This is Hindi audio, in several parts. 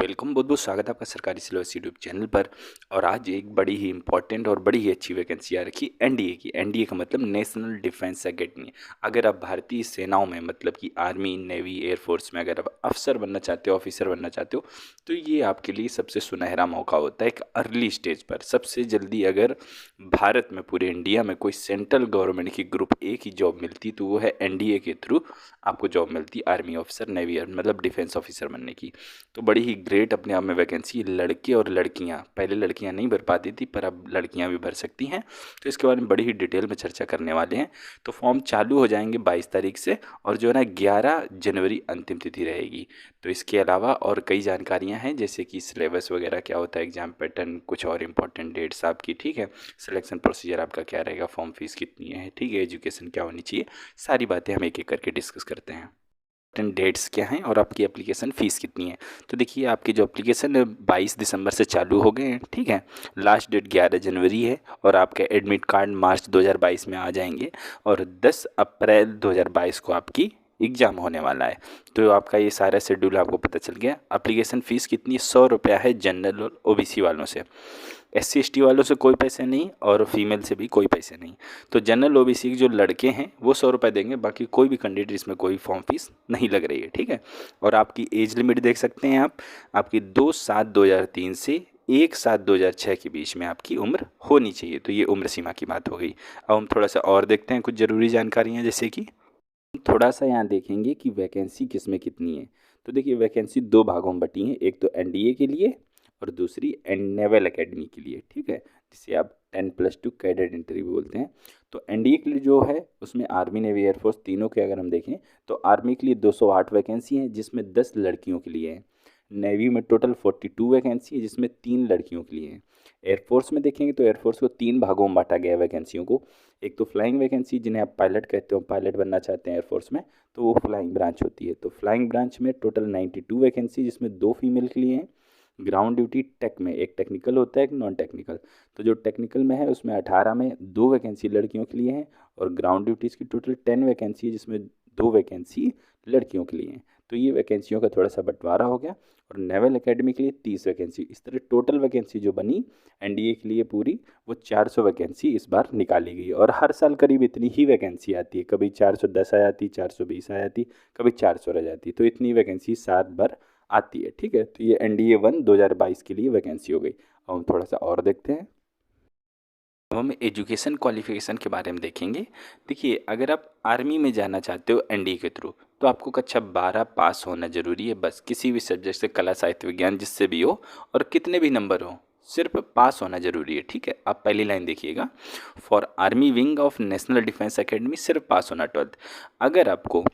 वेलकम, बहुत बहुत स्वागत है आपका सरकारी सिलेबस यूट्यूब चैनल पर। और आज एक बड़ी ही इंपॉर्टेंट और बड़ी ही अच्छी वैकेंसी आ रखी एनडीए की। एनडीए का मतलब नेशनल डिफेंस एकेडमी। अगर आप भारतीय सेनाओं में मतलब कि आर्मी, नेवी, एयरफोर्स में अगर आप अफसर बनना चाहते हो, ऑफिसर बनना चाहते हो, तो ये आपके लिए सबसे सुनहरा मौका होता है एक अर्ली स्टेज पर। सबसे जल्दी अगर भारत में, पूरे इंडिया में कोई सेंट्रल गवर्नमेंट की ग्रुप ए की जॉब मिलती तो वो है एनडीए के थ्रू आपको जॉब मिलती, आर्मी ऑफिसर, नेवी मतलब डिफेंस ऑफिसर बनने की। तो बड़ी ही ग्रेट अपने आप में वैकेंसी। लड़के और लड़कियां, पहले लड़कियां नहीं भर पाती थी पर अब लड़कियां भी भर सकती हैं। तो इसके बारे में बड़ी ही डिटेल में चर्चा करने वाले हैं। तो फॉर्म चालू हो जाएंगे 22 तारीख से, और जो है ना 11 जनवरी अंतिम तिथि रहेगी। तो इसके अलावा और कई जानकारियां हैं, जैसे कि सिलेबस वगैरह क्या होता है, एग्जाम पैटर्न, कुछ और इंपॉर्टेंट डेट्स आपकी, ठीक है, सिलेक्शन प्रोसीजर आपका क्या रहेगा, फॉर्म फीस कितनी है, ठीक है, एजुकेशन क्या होनी चाहिए, सारी बातें हम एक एक करके डिस्कस करते हैं। डेट्स क्या हैं और आपकी एप्लीकेशन फ़ीस कितनी है। तो देखिए, आपकी जो एप्लीकेशन है 22 दिसंबर से चालू हो गए हैं, ठीक है। लास्ट डेट 11 जनवरी है और आपके एडमिट कार्ड मार्च 2022 में आ जाएंगे, और 10 अप्रैल 2022 को आपकी एग्ज़ाम होने वाला है। तो आपका ये सारा शेड्यूल आपको पता चल गया। एप्लीकेशन फ़ीस कितनी है? 100 रुपया है जनरल और ओबीसी वालों से। SC ST वालों से कोई पैसे नहीं, और फीमेल से भी कोई पैसे नहीं। तो जनरल OBC के जो लड़के हैं वो 100 रुपये देंगे, बाकी कोई भी कैंडिडेट इसमें कोई फॉर्म फीस नहीं लग रही है, ठीक है। और आपकी एज लिमिट देख सकते हैं आप, आपकी 2/7/2003 से 1/7/2006 के बीच में आपकी उम्र होनी चाहिए। तो ये उम्र सीमा की बात हो गई। अब हम थोड़ा सा और देखते हैं कुछ ज़रूरी जानकारियाँ, जैसे कि थोड़ा सा यहाँ देखेंगे कि वैकेंसी किस में कितनी है। तो देखिए, वैकेंसी दो भागों में बटी है, एक तो एनडीए के लिए और दूसरी नेवल एकेडमी के लिए, ठीक है, जिसे आप 10+2 कैडेट एंट्री भी बोलते हैं। तो एनडीए के लिए जो है उसमें आर्मी, नेवी, एयरफोर्स तीनों के अगर हम देखें तो आर्मी के लिए 208 वैकेंसी हैं, जिसमें 10 लड़कियों के लिए हैं। नेवी में टोटल 42 वैकेंसी है, जिसमें 3 लड़कियों के लिए हैं। एयरफोर्स में देखेंगे तो एयरफोर्स को 3 भागों में बांटा गया है वैकेंसियों को। एक तो फ्लाइंग वैकेंसी, जिन्हें आप पायलट कहते हो, पायलट बनना चाहते हैं एयरफोर्स में, तो वो फ्लाइंग ब्रांच होती है। तो फ्लाइंग ब्रांच में टोटल 92 वैकेंसी, जिसमें 2 फीमेल के लिए हैं। ग्राउंड ड्यूटी टेक में एक टेक्निकल होता है, एक नॉन टेक्निकल। तो जो टेक्निकल में है उसमें 18 में 2 वैकेंसी लड़कियों के लिए हैं, और ग्राउंड ड्यूटीज़ की टोटल 10 वैकेंसी है, जिसमें 2 वैकेंसी लड़कियों के लिए हैं। तो ये वैकेंसियों का थोड़ा सा बंटवारा हो गया। और नेवल एकेडमी के लिए 30 वैकेंसी। इस तरह टोटल वैकेंसी जो बनी एनडीए के लिए पूरी, वो 400 वैकेंसी इस बार निकाली गई। और हर साल करीब इतनी ही वैकेंसी आती है, कभी 410 आ जाती, 420 आ जाती, कभी 400 रह जाती। तो इतनी वैकेंसी 7 बार आती है, ठीक है। तो ये एनडीए 1 2022 के लिए वैकेंसी हो गई। अब हम थोड़ा सा और देखते हैं। अब हम एजुकेशन क्वालिफिकेशन के बारे में देखेंगे। देखिए, अगर आप आर्मी में जाना चाहते हो एनडीए के थ्रू, तो आपको कक्षा 12 पास होना ज़रूरी है, बस। किसी भी सब्जेक्ट से, कला, साहित्य, विज्ञान, जिससे भी हो, और कितने भी नंबर हो, सिर्फ पास होना ज़रूरी है, ठीक है। आप पहली लाइन देखिएगा, for army wing of national defence academy, सिर्फ पास होना 12th। अगर आपको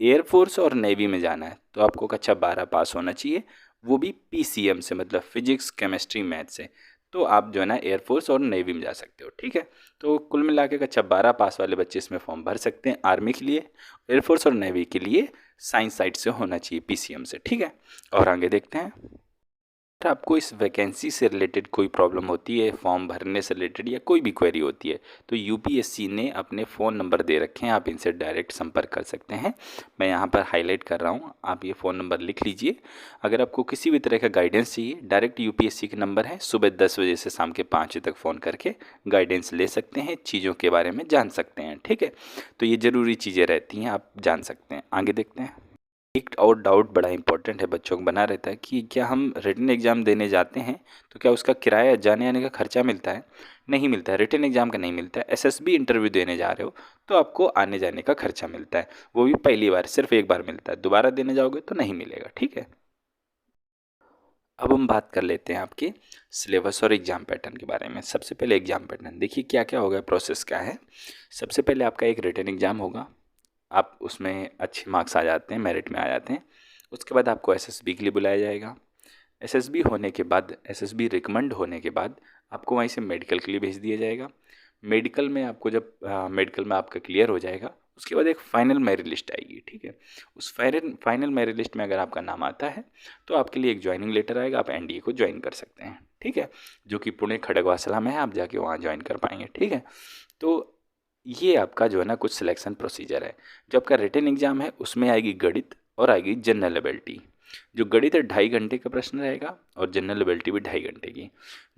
एयरफोर्स और नेवी में जाना है तो आपको कक्षा 12 पास होना चाहिए, वो भी PCM से, मतलब फिजिक्स, केमिस्ट्री, मैथ से। तो आप जो है ना एयरफोर्स और नेवी में जा सकते हो, ठीक है। तो कुल मिला के कक्षा 12 पास वाले बच्चे इसमें फॉर्म भर सकते हैं। आर्मी के लिए, एयरफोर्स और नेवी के लिए साइंस साइड से होना चाहिए, PCM से, ठीक है। और आगे देखते हैं। अगर आपको इस वैकेंसी से रिलेटेड कोई प्रॉब्लम होती है, फॉर्म भरने से रिलेटेड, या कोई भी क्वेरी होती है, तो यूपीएससी ने अपने फ़ोन नंबर दे रखे हैं, आप इनसे डायरेक्ट संपर्क कर सकते हैं। मैं यहाँ पर हाईलाइट कर रहा हूँ, आप ये फ़ोन नंबर लिख लीजिए। अगर आपको किसी भी तरह का गाइडेंस चाहिए, डायरेक्ट यूपीएससी के नंबर है, सुबह 10 बजे से शाम के 5 बजे तक फ़ोन करके गाइडेंस ले सकते हैं, चीज़ों के बारे में जान सकते हैं, ठीक है। तो ये ज़रूरी चीज़ें रहती हैं, आप जान सकते हैं। आगे देखते हैं। एक और डाउट बड़ा इंपॉर्टेंट है, बच्चों को बना रहता है कि क्या हम रिटन एग्ज़ाम देने जाते हैं तो क्या उसका किराया, जाने आने का खर्चा मिलता है? नहीं मिलता है, रिटन एग्ज़ाम का नहीं मिलता है। एसएसबी इंटरव्यू देने जा रहे हो तो आपको आने जाने का खर्चा मिलता है, वो भी पहली बार, सिर्फ एक बार मिलता है, दोबारा देने जाओगे तो नहीं मिलेगा, ठीक है। अब हम बात कर लेते हैं आपके सिलेबस और एग्ज़ाम पैटर्न के बारे में। सबसे पहले एग्ज़ाम पैटर्न देखिए, क्या क्या होगा, प्रोसेस क्या है। सबसे पहले आपका एक रिटन एग्ज़ाम होगा, आप उसमें अच्छे मार्क्स आ जाते हैं, मेरिट में आ जाते हैं। उसके बाद आपको एसएसबी के लिए बुलाया जाएगा। एसएसबी होने के बाद, एसएसबी रिकमेंड होने के बाद आपको वहीं से मेडिकल के लिए भेज दिया जाएगा। मेडिकल में आपको जब मेडिकल में आपका क्लियर हो जाएगा, उसके बाद एक फ़ाइनल मेरिट लिस्ट आएगी, ठीक है। उस फाइनल मेरिट लिस्ट में अगर आपका नाम आता है तो आपके लिए एक ज्वाइनिंग लेटर आएगा, आप एनडीए को ज्वाइन कर सकते हैं, ठीक है, जो कि पुणे खड़गवासला में है, आप जाके वहाँ ज्वाइन कर पाएंगे, ठीक है। तो ये आपका जो है ना कुछ सिलेक्शन प्रोसीजर है। जो आपका रिटन एग्ज़ाम है उसमें आएगी गणित और आएगी जनरल एबिलिटी। जो गणित है 2.5 घंटे का प्रश्न रहेगा और जनरल एबिलिटी भी 2.5 घंटे की।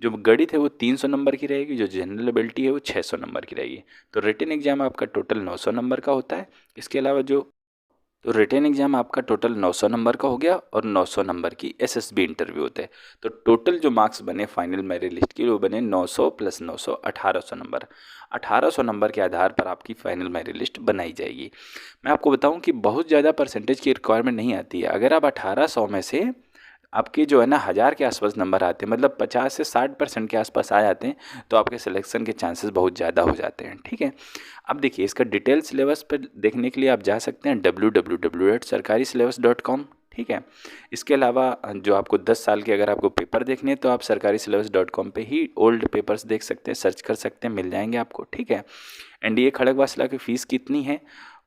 जो गणित है वो 300 नंबर की रहेगी, जो जनरल एबिलिटी है वो 600 नंबर की रहेगी। तो रिटन एग्जाम आपका टोटल 900 नंबर का होता है। इसके अलावा तो रिटन एग्जाम आपका टोटल 900 नंबर का हो गया और 900 नंबर की एसएसबी इंटरव्यू होते हैं। तो टोटल जो मार्क्स बने फाइनल मेरिट लिस्ट के वो बने 900 + 900 1800 नंबर। 1800 नंबर के आधार पर आपकी फाइनल मेरिट लिस्ट बनाई जाएगी। मैं आपको बताऊं कि बहुत ज़्यादा परसेंटेज की रिक्वायरमेंट नहीं आती है। अगर आप 1800 में से आपके जो है ना 1000 के आसपास नंबर आते हैं, मतलब 50 से 60% के आसपास आ जाते हैं, तो आपके सिलेक्शन के चांसेस बहुत ज़्यादा हो जाते हैं। ठीक है, अब देखिए इसका डिटेल सिलेबस पर देखने के लिए आप जा सकते हैं www.sarkarisyllabus.com। ठीक है, इसके अलावा जो आपको 10 साल के अगर आपको पेपर देखने हैं तो आप sarkarisyllabus.com पे ही ओल्ड पेपर्स देख सकते हैं, सर्च कर सकते हैं, मिल जाएंगे आपको। ठीक है, एनडीए खड़गवासला की फ़ीस कितनी है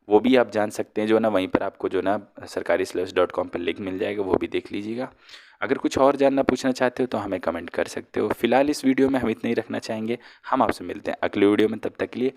वो भी आप जान सकते हैं, जो ना वहीं पर आपको जो ना sarkarisyllabus.com पर लिंक मिल जाएगा, वो भी देख लीजिएगा। अगर कुछ और जानना पूछना चाहते हो तो हमें कमेंट कर सकते हो। फिलहाल इस वीडियो में हम इतना ही रखना चाहेंगे। हम आपसे मिलते हैं अगले वीडियो में, तब तक के लिए